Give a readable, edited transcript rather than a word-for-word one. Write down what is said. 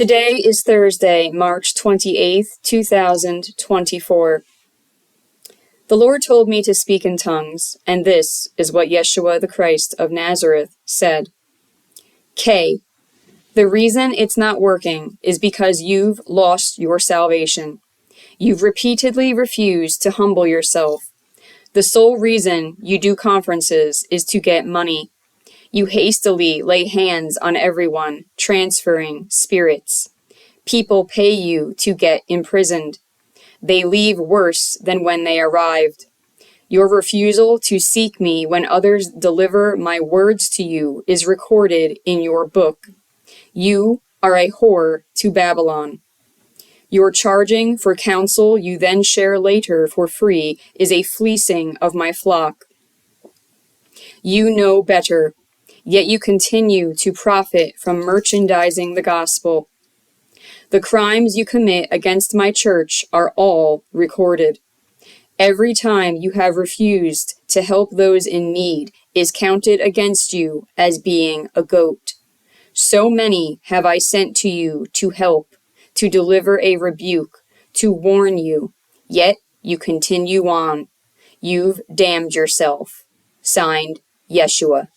Today is Thursday, March 28th, 2024. The Lord told me to speak in tongues, and this is what Yeshua the Christ of Nazareth said. K. The reason it's not working is because you've lost your salvation. You've repeatedly refused to humble yourself. The sole reason you do conferences is to get money. You hastily lay hands on everyone, transferring spirits. People pay you to get imprisoned. They leave worse than when they arrived. Your refusal to seek me when others deliver my words to you is recorded in your book. You are a whore to Babylon. Your charging for counsel you then share later for free is a fleecing of my flock. You know better, yet you continue to profit from merchandising the gospel. The crimes you commit against my church are all recorded. Every time you have refused to help those in need is counted against you as being a goat. So many have I sent to you to help, to deliver a rebuke, to warn you, yet you continue on. You've damned yourself. Signed, Yeshua.